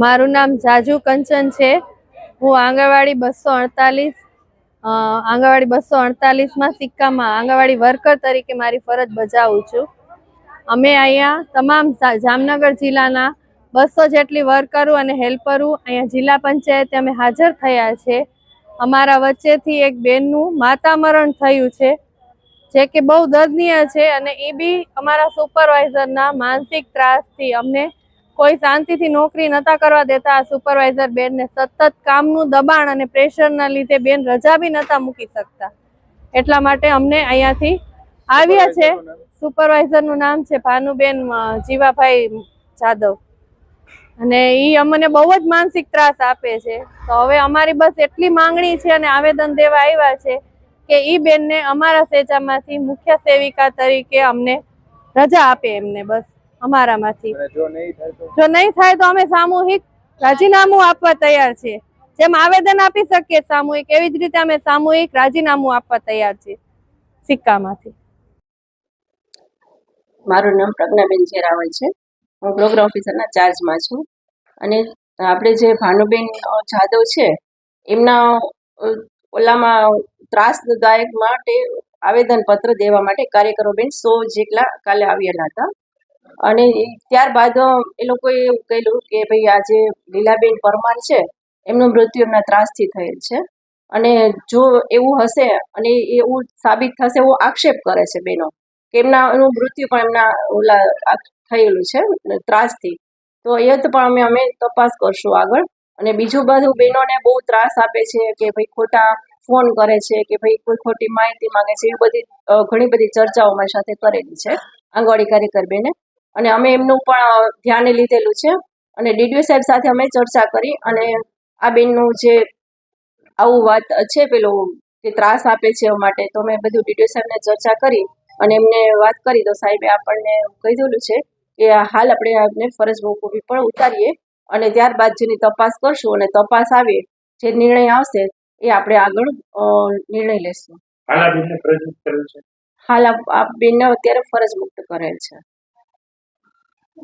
મારું નામ જાજુ કંચન છે। હું આંગણવાડી 248માં સિક્કામાં આંગણવાડી વર્કર તરીકે મારી ફરજ બજાવું છું। અમે અહીંયા તમામ જામનગર જિલ્લાના 200 જેટલી વર્કરો અને હેલ્પરો અહીંયા જિલ્લા પંચાયતે અમે હાજર થયા છે। અમારા વચ્ચેથી એક બેનનું માતા મરણ થયું છે, જે કે બહુ દર્દનીય છે અને એ બી અમારા સુપરવાઇઝરના માનસિક ત્રાસથી અમને કોઈ શાંતિથી નોકરી નતા કરવા દેતા। આ સુપરવાઇઝર બેનને સતત કામનું દબાણ અને પ્રેશરના લીધે બેન રજા બી નતા મૂકી શકતા, એટલા માટે અમને અહીંયાથી આવ્યા છે। સુપરવાઇઝરનું નામ છે ભાનુબેન જીવાભાઈ જાદવ અને એ અમને બહુ જ માનસિક ત્રાસ આપે છે। તો હવે અમારી બસ એટલી માંગણી છે અને આવેદન દેવા આવ્યા છે કે ઈ બેનને અમારા સેજામાંથી મુખ્ય સેવિકા તરીકે અમને રજા આપે એમને, બસ અમારામાંથી। જો નહીં થાય તો અમે સામૂહિક રાજીનામું આપવા તૈયાર છીએ। જેમ આવેદન આપી શકીએ સામૂહિક, એવી જ રીતે અમે સામૂહિક રાજીનામું આપવા તૈયાર છીએ સિક્કામાંથી। મારું નામ પ્રજ્ઞાબેન જેરાવળ છે। હું બ્લોક ઓફિસરના ચાર્જમાં છું અને આપણે જે ભાનુબેન જાદવ છે એમના ઓલામાં ત્રાસદાયક માટે આવેદનપત્ર દેવા માટે કાર્યકરો બેન 100 જેટલા કાલે આવેલા હતા અને ત્યારબાદ એ લોકોએ એવું કહેલું કે ભાઈ આ જે લીલાબેન પરમાર છે એમનું મૃત્યુ એમના ત્રાસથી થયેલ છે અને જો એવું હશે અને એવું સાબિત થશે એવો આક્ષેપ કરે છે બેનો કે એમનું મૃત્યુ પણ એમના ઓલા થયેલું છે ત્રાસથી। તો એ પણ અમે તપાસ કરશું આગળ। અને બીજું બધું બહેનોને બહુ ત્રાસ આપે છે કે ભાઈ ખોટા ફોન કરે છે કે ભાઈ કોઈ ખોટી માહિતી માંગે છે, એવી બધી ઘણી બધી ચર્ચાઓ અમારી સાથે કરેલી છે આંગણવાડી કાર્યકર બેને, અને અમે એમનું પણ ધ્યાને લીધેલું છે અને ડીડીઓ સાહેબ સાથે અમે ચર્ચા કરી અને આ બેનનું જે આવું વાત છે પેલું કે ત્રાસ આપે છે એ માટે તો અમે બધું ડીડીઓ સાહેબને ચર્ચા કરી અને એમને વાત કરી તો સાહેબે આપણને કીધેલું છે કે હાલ આપણે આપને ફરજ મોકૂફી પણ ઉતારીએ અને ત્યારબાદ જેની તપાસ કરશું અને તપાસ આવે જે નિર્ણય આવશે એ આપણે આગળ નિર્ણય લેશું। હાલ આ બેનને અત્યારે ફરજ મુક્ત કરેલ છે।